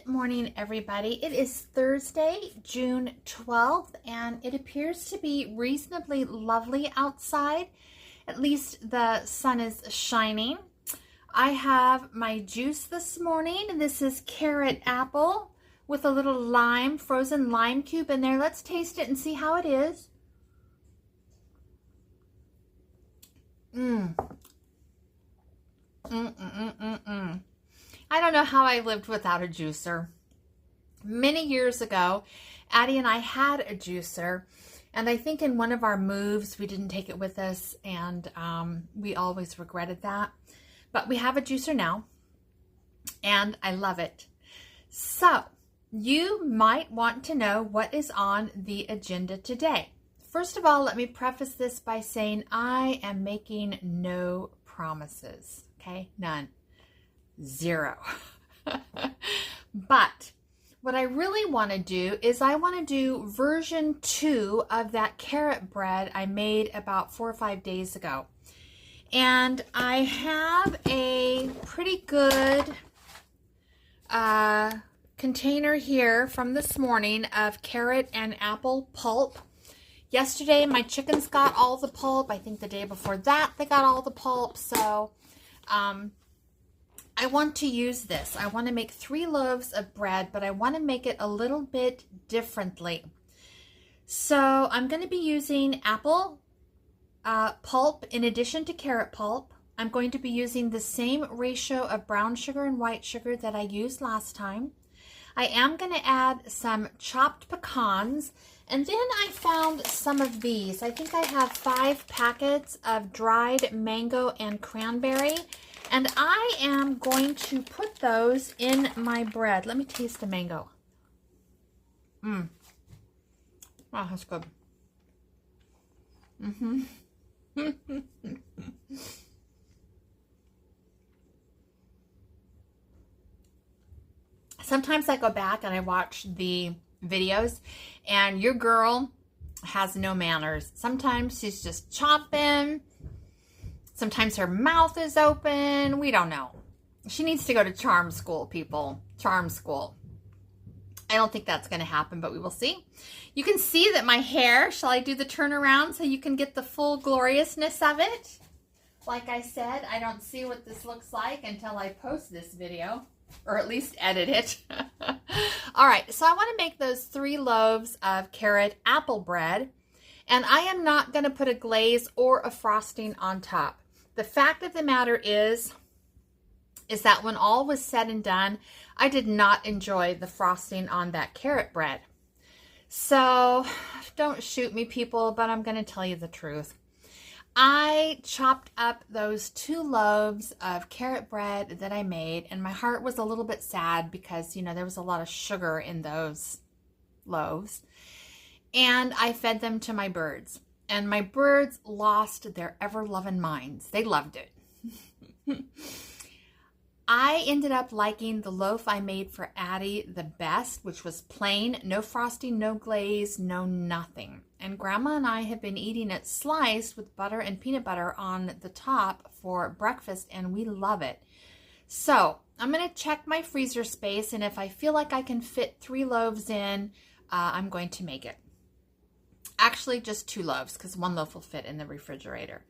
Good morning, everybody. It is Thursday, June 12th, and it appears to be reasonably lovely outside. At least the sun is shining. I have my juice this morning. This is carrot apple with a little lime, frozen lime cube in there. Let's taste it and see how it is. I don't know how I lived without a juicer. Many years ago, Addie and I had a juicer, and I think in one of our moves, we didn't take it with us, and we always regretted that. But we have a juicer now, and I love it. So, you might want to know what is on the agenda today. First of all, let me preface this by saying I am making no promises, okay? None. Zero. But what I really want to do is I want to do version 2 of that carrot bread I made about 4 or 5 days ago. And I have a pretty good container here from this morning of carrot and apple pulp. Yesterday my chickens got all the pulp. I think the day before that they got all the pulp. So I want to use this. I want to make 3 loaves of bread, but I want to make it a little bit differently. So I'm going to be using apple pulp in addition to carrot pulp. I'm going to be using the same ratio of brown sugar and white sugar that I used last time. I am going to add some chopped pecans, and then I found some of these. I think I have 5 packets of dried mango and cranberry. And I am going to put those in my bread. Let me taste the mango. Wow, that's good. Sometimes I go back and I watch the videos, and your girl has no manners. Sometimes she's just chopping. Sometimes her mouth is open. We don't know. She needs to go to charm school, people. Charm school. I don't think that's going to happen, but we will see. You can see that my hair, shall I do the turnaround so you can get the full gloriousness of it? Like I said, I don't see what this looks like until I post this video, or at least edit it. All right, so I want to make those 3 loaves of carrot apple bread, and I am not going to put a glaze or a frosting on top. The fact of the matter is that when all was said and done, I did not enjoy the frosting on that carrot bread. So don't shoot me, people, but I'm going to tell you the truth. I chopped up those 2 loaves of carrot bread that I made, and my heart was a little bit sad because, you know, there was a lot of sugar in those loaves. And I fed them to my birds. And my birds lost their ever-loving minds. They loved it. I ended up liking the loaf I made for Addie the best, which was plain, no frosting, no glaze, no nothing. And Grandma and I have been eating it sliced with butter and peanut butter on the top for breakfast, and we love it. So I'm going to check my freezer space, and if I feel like I can fit 3 loaves in, I'm going to make it. Actually, just 2 loaves because 1 loaf will fit in the refrigerator.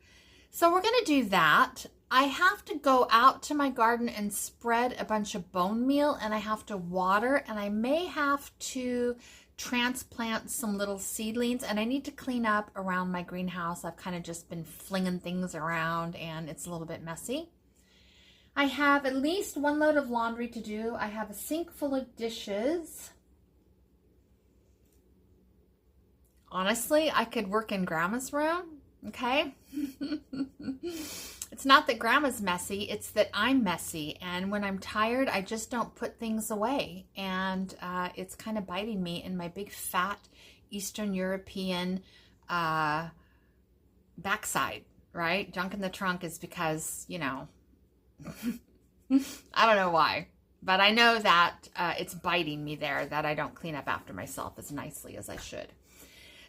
So we're going to do that. I have to go out to my garden and spread a bunch of bone meal, and I have to water, and I may have to transplant some little seedlings, and I need to clean up around my greenhouse. I've kind of just been flinging things around, and it's a little bit messy. I have at least 1 load of laundry to do. I have a sink full of dishes. Honestly, I could work in Grandma's room, okay? It's not that Grandma's messy, it's that I'm messy. And when I'm tired, I just don't put things away. And it's kind of biting me in my big, fat, Eastern European backside, right? Junk in the trunk is because, you know, I don't know why. But I know that it's biting me there, that I don't clean up after myself as nicely as I should.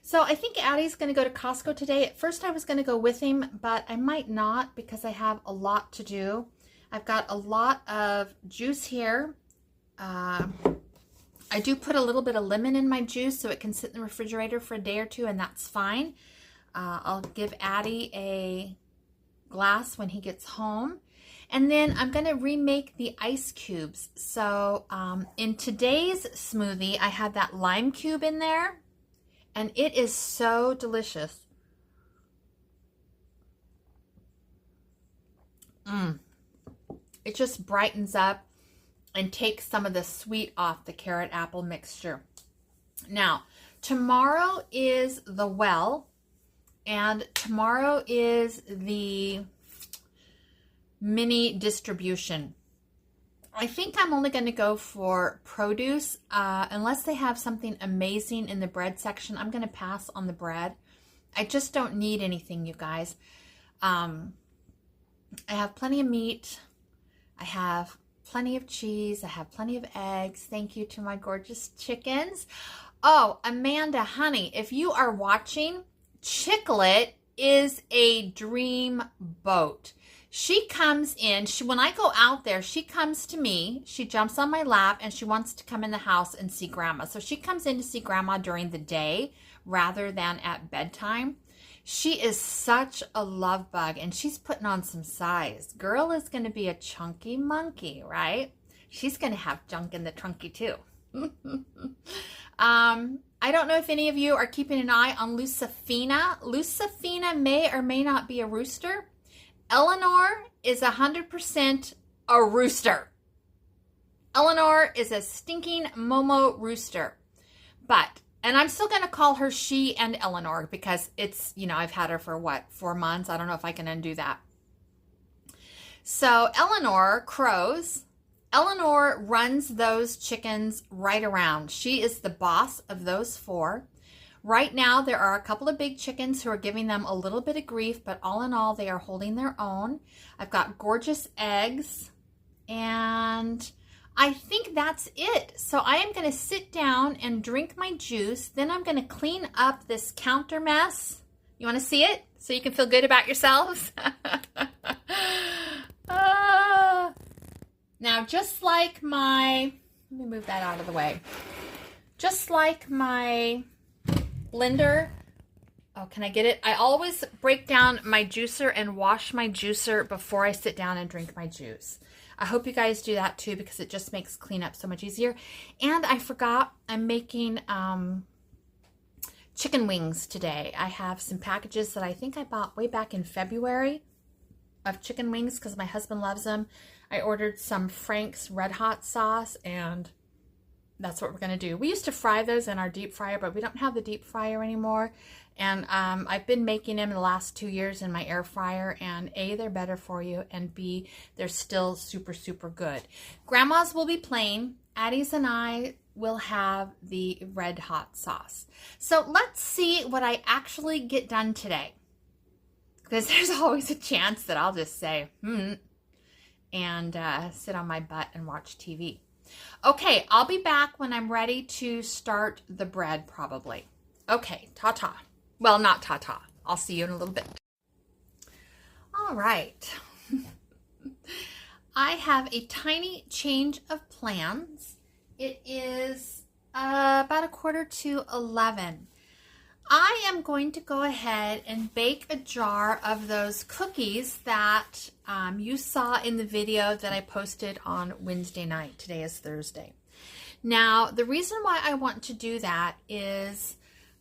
So I think Addie's going to go to Costco today. At first I was going to go with him, but I might not because I have a lot to do. I've got a lot of juice here I do put a little bit of lemon in my juice so it can sit in the refrigerator for a day or two, and that's fine. I'll give Addie a glass when he gets home. And then I'm going to remake the ice cubes. So in today's smoothie, I had that lime cube in there, and it is so delicious. It just brightens up and takes some of the sweet off the carrot apple mixture. Now, tomorrow is the well, and tomorrow is the mini distribution. I think I'm only going to go for produce. Unless they have something amazing in the bread section, I'm going to pass on the bread. I just don't need anything, you guys. I have plenty of meat. I have plenty of cheese. I have plenty of eggs. Thank you to my gorgeous chickens. Oh, Amanda, honey, if you are watching, Chicklet is a dream boat. She comes in, when I go out there, she comes to me, she jumps on my lap, and she wants to come in the house and see Grandma. So she comes in to see Grandma during the day rather than at bedtime. She is such a love bug, and she's putting on some size. Girl is going to be a chunky monkey, right? She's going to have junk in the trunky too. I don't know if any of you are keeping an eye on Lucifina. Lucifina may or may not be a rooster. Eleanor is 100% a rooster. Eleanor is a stinking Momo rooster. And I'm still going to call her she and Eleanor because it's, I've had her for 4 months? I don't know if I can undo that. So Eleanor crows. Eleanor runs those chickens right around. She is the boss of those 4. Right now, there are a couple of big chickens who are giving them a little bit of grief, but all in all, they are holding their own. I've got gorgeous eggs, and I think that's it. So I am going to sit down and drink my juice. Then I'm going to clean up this counter mess. You want to see it so you can feel good about yourselves? Now, just like let me move that out of the way. Just like my blender. Oh, can I get it? I always break down my juicer and wash my juicer before I sit down and drink my juice. I hope you guys do that too because it just makes cleanup so much easier. And I forgot, I'm making chicken wings today. I have some packages that I think I bought way back in February of chicken wings because my husband loves them. I ordered some Frank's Red Hot sauce, and that's what we're going to do. We used to fry those in our deep fryer, but we don't have the deep fryer anymore. And I've been making them the last 2 years in my air fryer, and A, they're better for you, and B, they're still super, super good. Grandma's will be plain. Addie's and I will have the Red Hot sauce. So let's see what I actually get done today. Because there's always a chance that I'll just say, and sit on my butt and watch TV. Okay, I'll be back when I'm ready to start the bread, probably. Okay, ta-ta. Well, not ta-ta. I'll see you in a little bit. All right. I have a tiny change of plans. It is about 10:45. I am going to go ahead and bake a jar of those cookies that you saw in the video that I posted on Wednesday night. Today is Thursday. Now, the reason why I want to do that is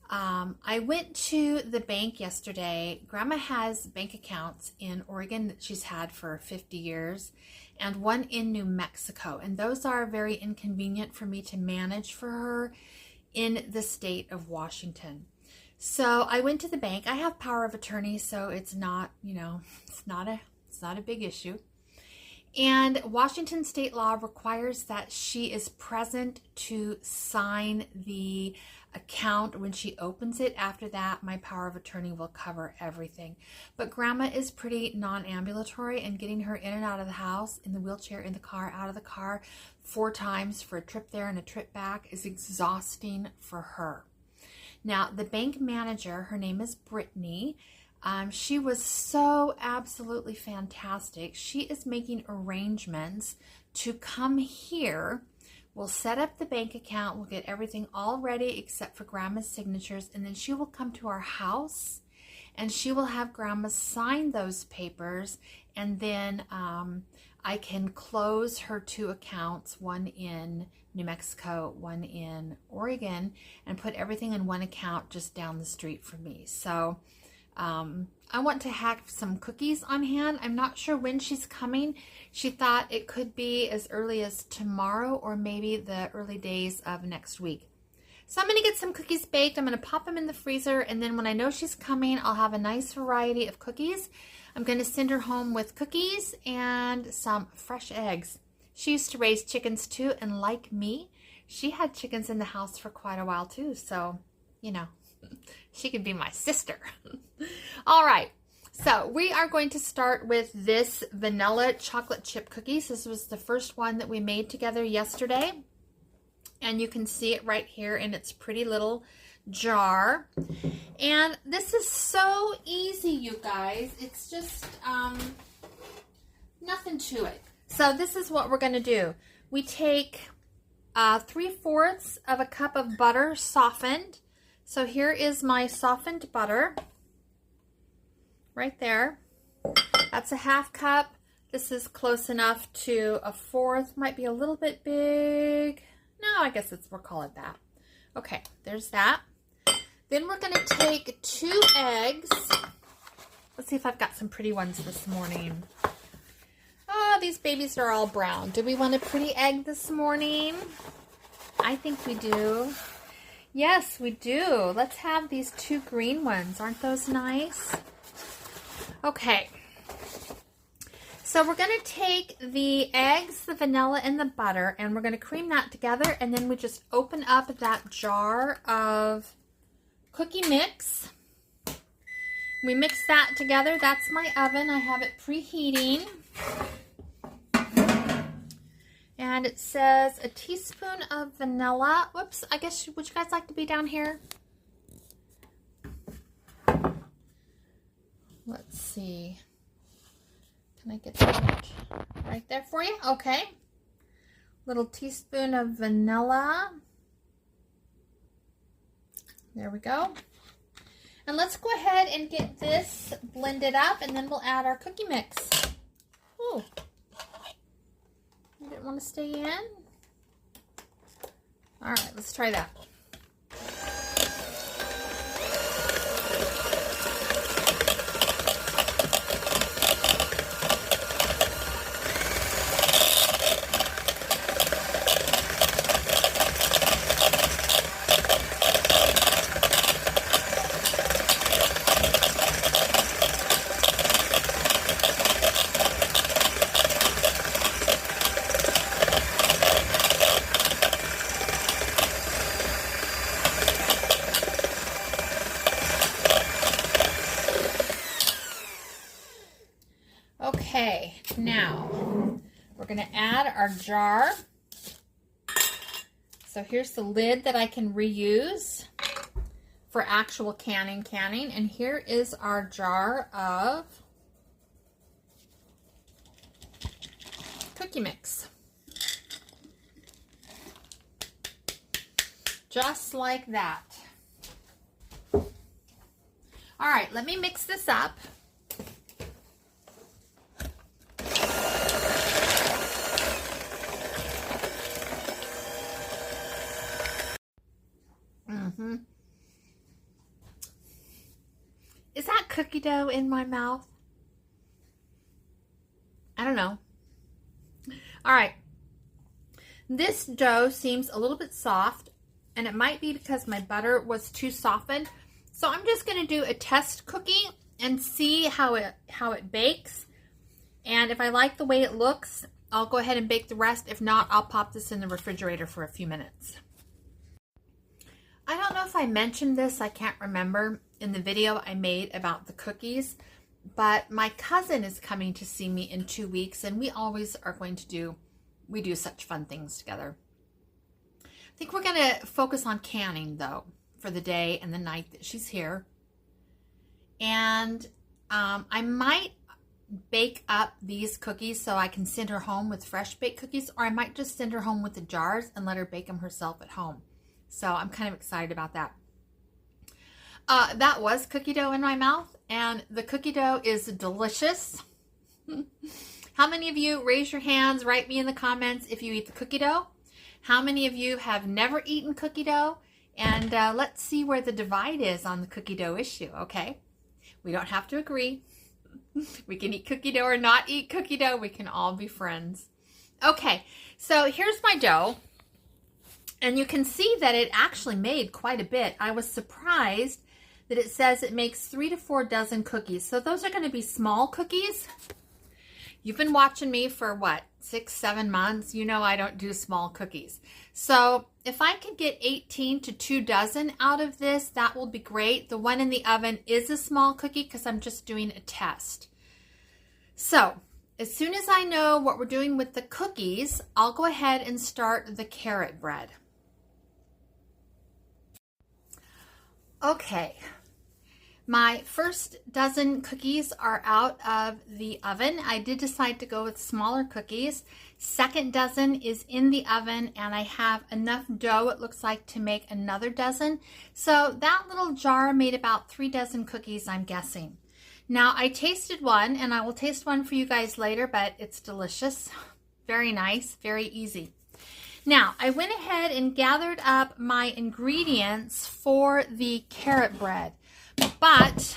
I went to the bank yesterday. Grandma has bank accounts in Oregon that she's had for 50 years and one in New Mexico. And those are very inconvenient for me to manage for her in the state of Washington. So I went to the bank. I have power of attorney, so it's not, it's not a big issue. And Washington state law requires that she is present to sign the account when she opens it. After that, my power of attorney will cover everything. But Grandma is pretty non-ambulatory, and getting her in and out of the house, in the wheelchair, in the car, out of the car 4 times for a trip there and a trip back is exhausting for her. Now, the bank manager, her name is Brittany. She was so absolutely fantastic. She is making arrangements to come here We'll set up the bank account. We'll get everything all ready except for Grandma's signatures. And then she will come to our house and she will have Grandma sign those papers. And then I can close her 2 accounts, one in New Mexico, one in Oregon, and put everything in one account just down the street from me. So I want to have some cookies on hand. I'm not sure when she's coming. She thought it could be as early as tomorrow or maybe the early days of next week. So I'm going to get some cookies baked. I'm going to pop them in the freezer, and then when I know she's coming, I'll have a nice variety of cookies. I'm going to send her home with cookies and some fresh eggs. She used to raise chickens too, and like me, she had chickens in the house for quite a while too. So, you know, she could be my sister. All right. So we are going to start with this vanilla chocolate chip cookies. This was the first one that we made together yesterday. And you can see it right here in its pretty little jar. And this is so easy, you guys. It's just nothing to it. So this is what we're going to do. We take 3/4 of a cup of butter softened. So here is my softened butter right there. That's a 1/2 cup. This is close enough to a 1/4. Might be a little bit big. No, I guess we'll call it that. Okay, there's that. Then we're going to take 2 eggs. Let's see if I've got some pretty ones this morning. Oh, these babies are all brown. Do we want a pretty egg this morning? I think we do. Yes, we do. Let's have these 2 green ones. Aren't those nice? Okay. So we're going to take the eggs, the vanilla, and the butter, and we're going to cream that together, and then we just open up that jar of cookie mix. We mix that together. That's my oven. I have it preheating. And it says a teaspoon of vanilla. Whoops, I guess, would you guys like to be down here? Let's see. Can I get that right there for you? Okay. Little teaspoon of vanilla. There we go. And let's go ahead and get this blended up, and then we'll add our cookie mix. Ooh. You didn't want to stay in? All right, let's try that. Okay, now we're going to add our jar. So here's the lid that I can reuse for actual canning. And here is our jar of cookie mix. Just like that. All right, let me mix this up. Is that cookie dough in my mouth? I don't know. All right. This dough seems a little bit soft, and it might be because my butter was too softened. So I'm just going to do a test cookie and see how it bakes. And if I like the way it looks, I'll go ahead and bake the rest. If not, I'll pop this in the refrigerator for a few minutes. I don't know if I mentioned this, I can't remember, in the video I made about the cookies, but my cousin is coming to see me in 2 weeks, and we always are going to do such fun things together. I think we're going to focus on canning, though, for the day and the night that she's here. And I might bake up these cookies so I can send her home with fresh baked cookies, or I might just send her home with the jars and let her bake them herself at home. So I'm kind of excited about that. That was cookie dough in my mouth, and the cookie dough is delicious. How many of you, raise your hands, write me in the comments if you eat the cookie dough. How many of you have never eaten cookie dough? And let's see where the divide is on the cookie dough issue, okay? We don't have to agree. We can eat cookie dough or not eat cookie dough. We can all be friends. Okay, so here's my dough. And you can see that it actually made quite a bit. I was surprised that it says it makes 3 to 4 dozen cookies. So those are going to be small cookies. You've been watching me for what, 6, 7 months? You know I don't do small cookies. So if I could get 18 to 2 dozen out of this, that will be great. The one in the oven is a small cookie because I'm just doing a test. So as soon as I know what we're doing with the cookies, I'll go ahead and start the carrot bread. Okay. My first dozen cookies are out of the oven. I did decide to go with smaller cookies. Second dozen is in the oven, and I have enough dough, it looks like, to make another dozen. So that little jar made about 3 dozen cookies, I'm guessing. Now, I tasted one, and I will taste one for you guys later, but it's delicious. Very nice, very easy. Now, I went ahead and gathered up my ingredients for the carrot bread. But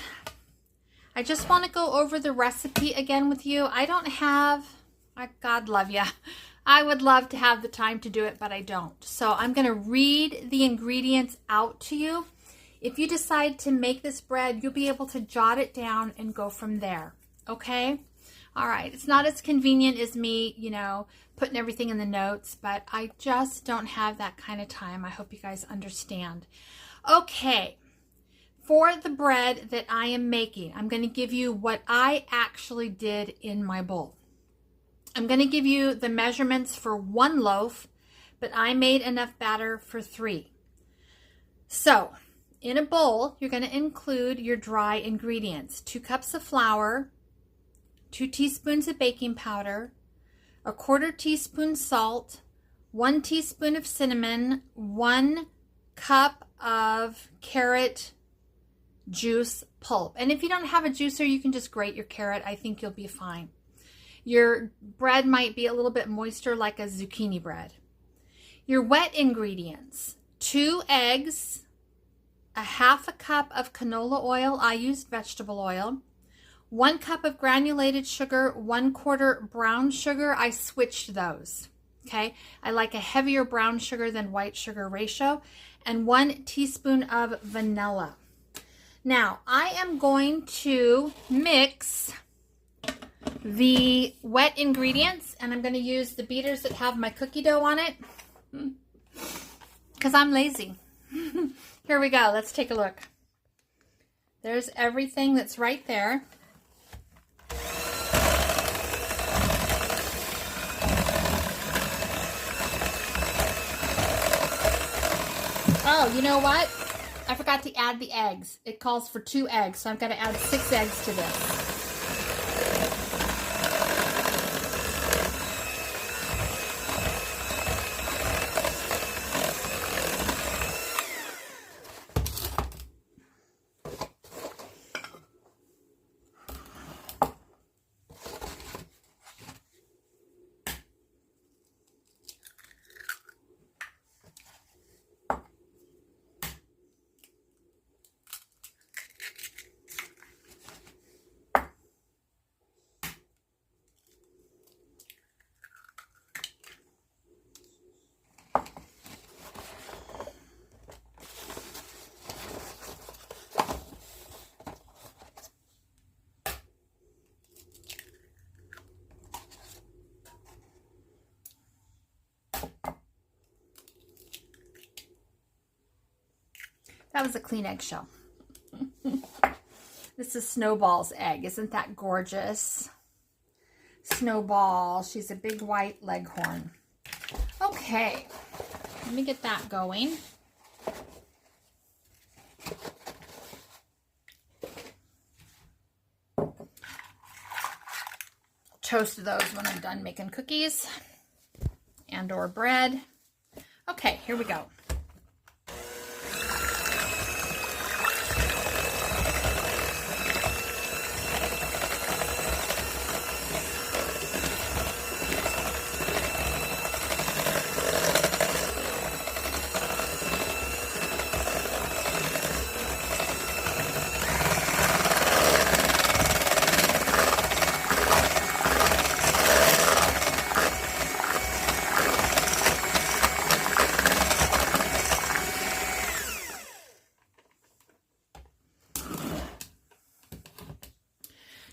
I just want to go over the recipe again with you. I don't have, God love you. I would love to have the time to do it, but I don't. So I'm going to read the ingredients out to you. If you decide to make this bread, you'll be able to jot it down and go from there. Okay? All right. It's not as convenient as me, you know, putting everything in the notes, but I just don't have that kind of time. I hope you guys understand. Okay. For the bread that I am making, I'm going to give you what I actually did in my bowl. I'm going to give you the measurements for 1 loaf, but I made enough batter for 3. So, in a bowl, you're going to include your dry ingredients. 2 cups of flour, 2 teaspoons of baking powder, 1/4 teaspoon salt, 1 teaspoon of cinnamon, 1 cup of carrot juice pulp. And if you don't have a juicer, you can just grate your carrot. I think you'll be fine. Your bread might be a little bit moister like a zucchini bread. Your wet ingredients: 2 eggs, 1/2 cup of canola oil. I used vegetable oil. 1 cup of granulated sugar, 1/4 brown sugar. I switched those. Okay. I like a heavier brown sugar than white sugar ratio. And 1 teaspoon of vanilla. Now, I am going to mix the wet ingredients, and I'm going to use the beaters that have my cookie dough on it because I'm lazy. Here we go. Let's take a look. There's everything that's right there. Oh, you know what? I forgot to add the eggs. It calls for 2 eggs, so I'm going to add 6 eggs to this. That was a clean eggshell. This is Snowball's egg. Isn't that gorgeous? Snowball. She's a big white leghorn. Okay. Let me get that going. toast those when I'm done making cookies and or bread. Okay, here we go.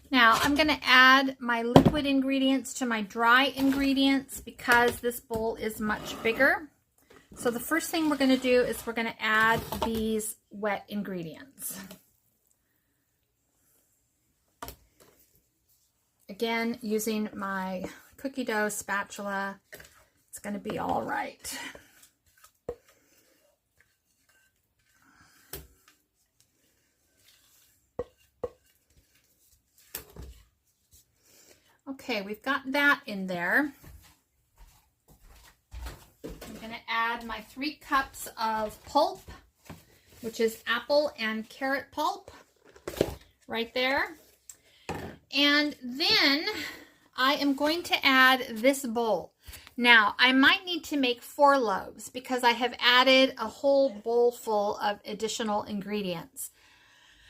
Now I'm going to add my liquid ingredients to my dry ingredients because this bowl is much bigger. So the first thing we're going to do is we're going to add these wet ingredients. Again, using my cookie dough spatula, it's going to be all right. Okay, we've got that in there. I'm going to add my 3 cups of pulp, which is apple and carrot pulp, right there. And then I am going to add this bowl. Now, I might need to make 4 loaves because I have added a whole bowl full of additional ingredients.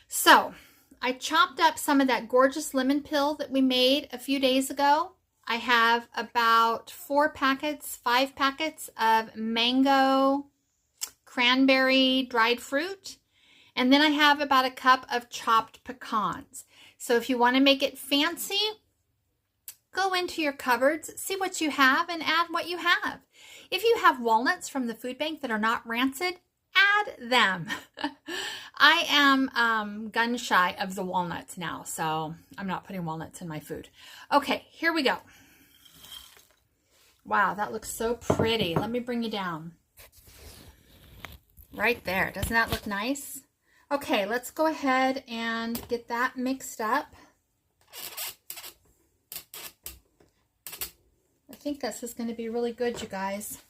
So, I chopped up some of that gorgeous lemon peel that we made a few days ago. I have about 5 packets of mango, cranberry, dried fruit. And then I have about a cup of chopped pecans. So if you want to make it fancy, go into your cupboards, see what you have, and add what you have. If you have walnuts from the food bank that are not rancid, add them. I am gun shy of the walnuts now, so I'm not putting walnuts in my food. Okay, here we go. Wow, that looks so pretty. Let me bring you down. Right there. Doesn't that look nice? Okay, let's go ahead and get that mixed up. I think this is going to be really good, you guys.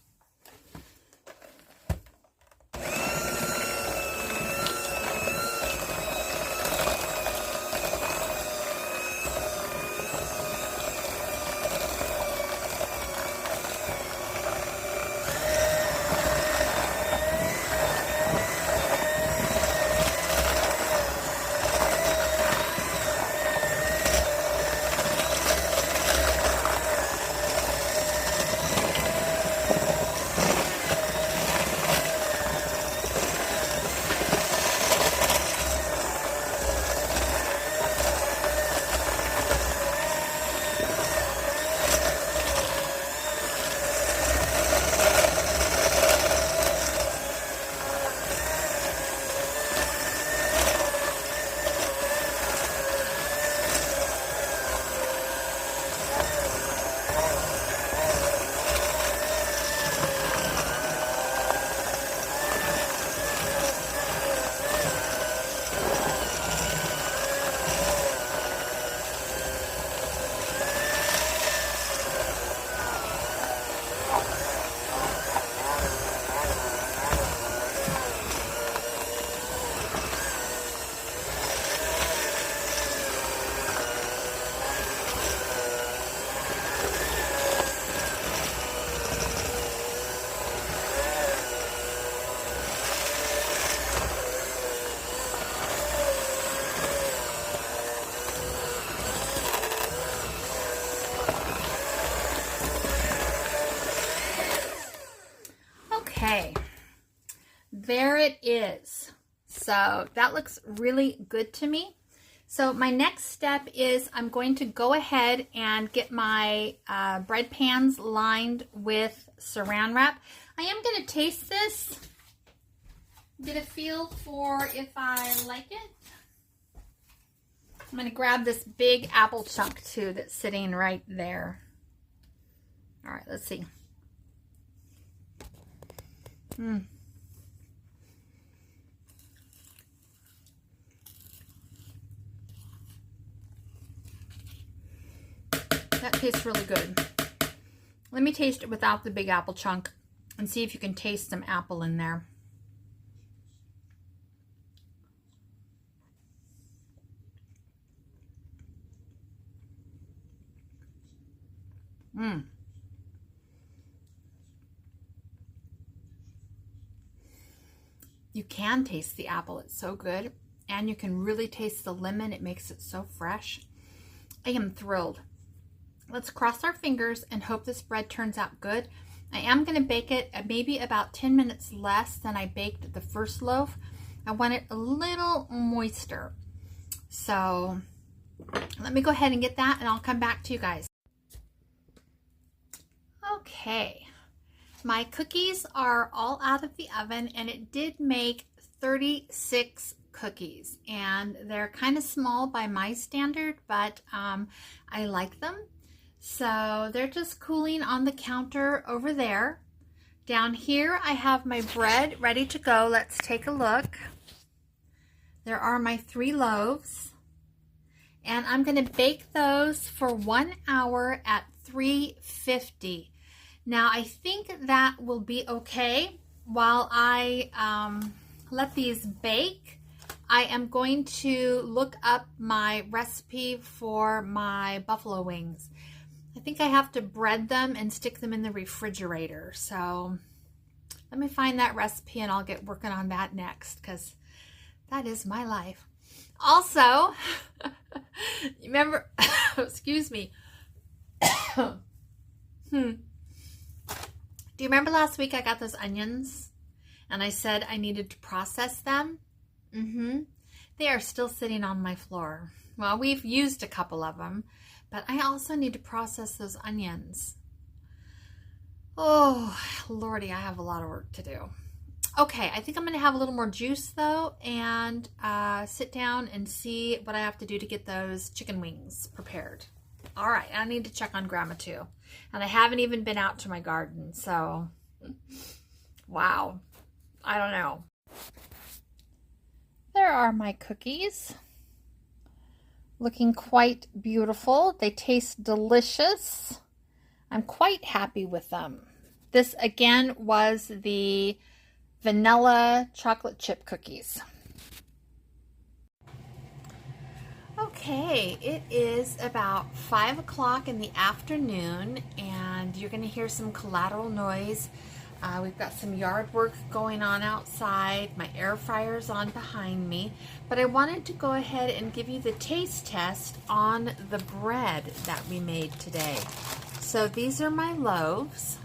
Okay, there it is. So that looks really good to me. So my next step is I'm going to go ahead and get my bread pans lined with saran wrap. I am going to taste this, get a feel for if I like it. I'm going to grab this big apple chunk too that's sitting right there. All right, let's see. That tastes really good. Let me taste it without the big apple chunk and see if you can taste some apple in there. You can taste the apple. It's so good. And you can really taste the lemon. It makes it so fresh. I am thrilled. Let's cross our fingers and hope this bread turns out good. I am going to bake it at maybe about 10 minutes less than I baked the first loaf. I want it a little moister. So let me go ahead and get that and I'll come back to you guys. Okay, my cookies are all out of the oven and it did make 36 cookies and they're kind of small by my standard, but I like them. So they're just cooling on the counter over there. Down here I have my bread ready to go. Let's take a look. There are my 3 loaves and I'm going to bake those for 1 hour at 350. Now I think that will be okay. While I let these bake, I am going to look up my recipe for my buffalo wings. I think I have to bread them and stick them in the refrigerator. So let me find that recipe and I'll get working on that next because that is my life. Also, remember, excuse me. Do you remember last week I got those onions and I said I needed to process them? They are still sitting on my floor. Well, we've used a couple of them, but I also need to process those onions. Oh, Lordy, I have a lot of work to do. Okay, I think I'm going to have a little more juice though and sit down and see what I have to do to get those chicken wings prepared. All right, I need to check on Grandma too. And I haven't even been out to my garden, so wow, I don't know. There are my cookies. Looking quite beautiful. They taste delicious. I'm quite happy with them. This again was the vanilla chocolate chip cookies. Okay, it is about 5 o'clock in the afternoon and you're going to hear some collateral noise. We've got some yard work going on outside. My air fryer's on behind me. But I wanted to go ahead and give you the taste test on the bread that we made today. So these are my loaves.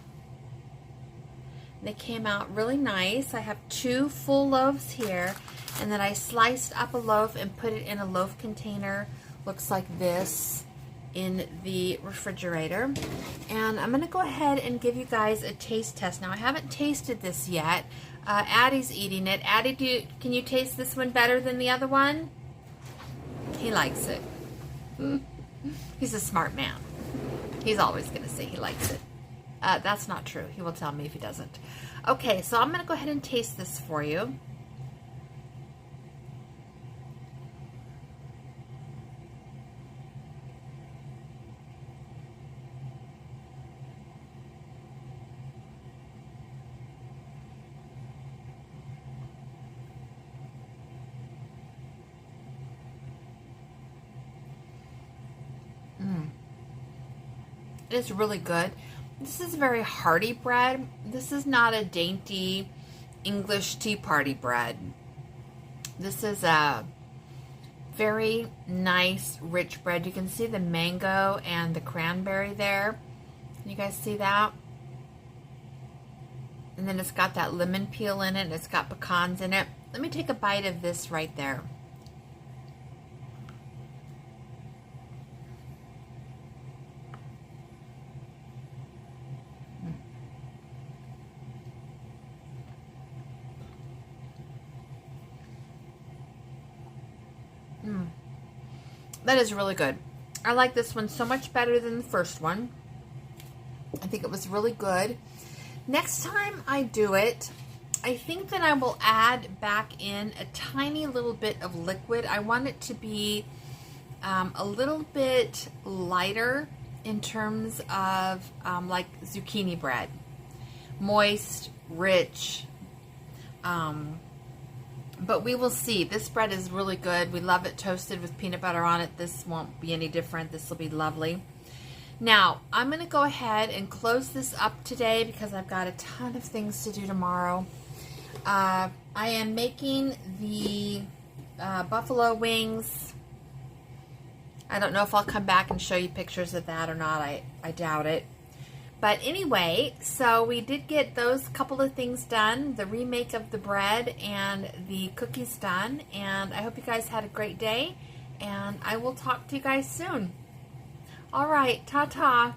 They came out really nice. I have 2 full loaves here. And then I sliced up a loaf and put it in a loaf container. Looks like this in the refrigerator. And I'm going to go ahead and give you guys a taste test. Now, I haven't tasted this yet. Addie's eating it. Addie, can you taste this one better than the other one? He likes it. He's a smart man. He's always going to say he likes it. That's not true. He will tell me if he doesn't. Okay, so I'm going to go ahead and taste this for you. It is really good. This is very hearty bread. This is not a dainty English tea party bread. This is a very nice, rich bread. You can see the mango and the cranberry there. Can you guys see that? And then it's got that lemon peel in it, and it's got pecans in it. Let me take a bite of this right there. That is really good. I like this one so much better than the first one. I think it was really good. Next time I do it, I think that I will add back in a tiny little bit of liquid. I want it to be a little bit lighter in terms of like zucchini bread. Moist, rich, but we will see. This bread is really good. We love it toasted with peanut butter on it. This won't be any different. This will be lovely. Now, I'm going to go ahead and close this up today because I've got a ton of things to do tomorrow. I am making the buffalo wings. I don't know if I'll come back and show you pictures of that or not. I doubt it. But anyway, so we did get those couple of things done, the remake of the bread and the cookies done. And I hope you guys had a great day. And I will talk to you guys soon. All right, ta-ta.